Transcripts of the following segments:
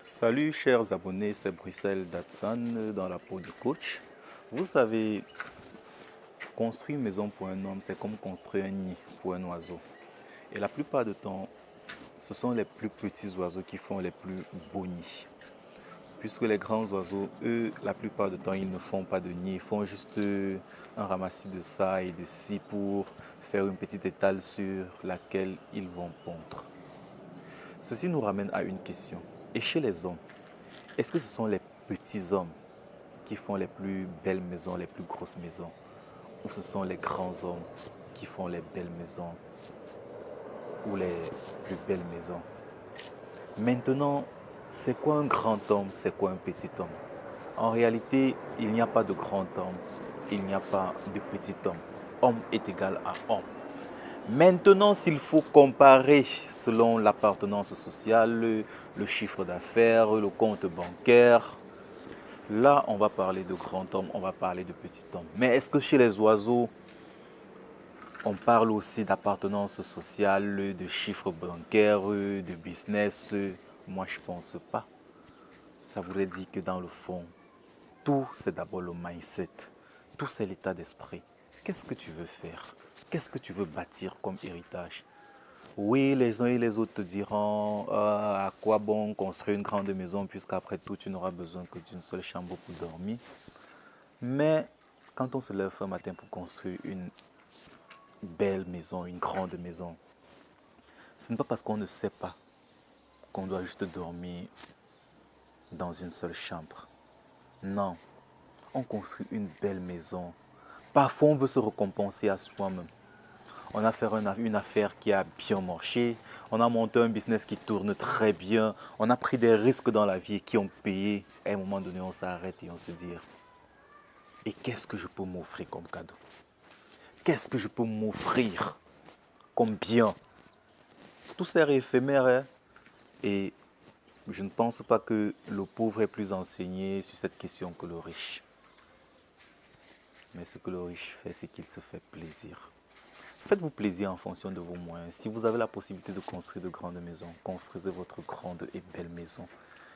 Salut chers abonnés, c'est Bruxelles Datsan dans la peau du coach. Vous savez, construire une maison pour un homme, c'est comme construire un nid pour un oiseau. Et la plupart du temps, ce sont les plus petits oiseaux qui font les plus beaux nids. Puisque les grands oiseaux, eux, la plupart du temps, ils ne font pas de nid, ils font juste un ramassis de ça et de ci pour faire une petite étale sur laquelle ils vont pondre. Ceci nous ramène à une question. Et chez les hommes, est-ce que ce sont les petits hommes qui font les plus belles maisons, les plus grosses maisons, ou ce sont les grands hommes qui font les belles maisons ou les plus belles maisons? Maintenant, c'est quoi un grand homme, c'est quoi un petit homme? En réalité, il n'y a pas de grand homme, il n'y a pas de petit homme. Homme est égal à homme. Maintenant, s'il faut comparer selon l'appartenance sociale, le chiffre d'affaires, le compte bancaire, là, on va parler de grand homme, on va parler de petit homme. Mais est-ce que chez les oiseaux, on parle aussi d'appartenance sociale, de chiffres bancaires, de business? Moi, je ne pense pas. Ça voudrait dire que dans le fond, tout, c'est d'abord le mindset. Tout, c'est l'état d'esprit. Qu'est-ce que tu veux faire? Qu'est-ce que tu veux bâtir comme héritage? Oui, les uns et les autres te diront à quoi bon construire une grande maison puisqu'après tout, tu n'auras besoin que d'une seule chambre pour dormir. Mais quand on se lève un matin pour construire une belle maison, une grande maison, ce n'est pas parce qu'on ne sait pas qu'on doit juste dormir dans une seule chambre. Non, on construit une belle maison. Parfois, on veut se récompenser à soi-même. On a fait une affaire qui a bien marché. On a monté un business qui tourne très bien. On a pris des risques dans la vie qui ont payé. À un moment donné, on s'arrête et on se dit, et qu'est-ce que je peux m'offrir comme cadeau? Qu'est-ce que je peux m'offrir comme bien? Tout ça est éphémère, hein? Et je ne pense pas que le pauvre est plus enseigné sur cette question que le riche. Mais ce que le riche fait, c'est qu'il se fait plaisir. Faites-vous plaisir en fonction de vos moyens. Si vous avez la possibilité de construire de grandes maisons, construisez votre grande et belle maison.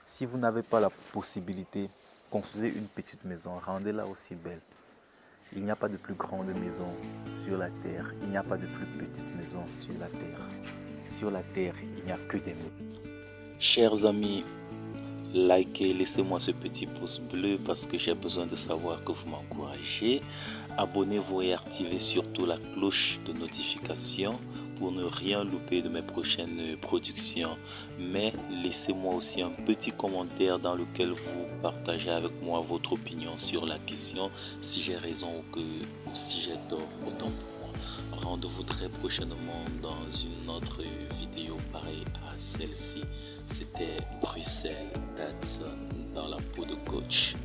Si vous n'avez pas la possibilité, construisez une petite maison, rendez-la aussi belle. Il n'y a pas de plus grande maison sur la terre. Il n'y a pas de plus petite maison sur la terre. Sur la terre, il n'y a que des mots. Chers amis, likez, laissez-moi ce petit pouce bleu parce que j'ai besoin de savoir que vous m'encouragez. Abonnez-vous et activez surtout la cloche de notification pour ne rien louper de mes prochaines productions. Mais laissez-moi aussi un petit commentaire dans lequel vous partagez avec moi votre opinion sur la question, si j'ai raison ou si j'ai tort, autant pour moi. Rendez-vous très prochainement dans une autre vidéo pareille à celle-ci. C'était Bruxelles Datsun dans la peau de coach.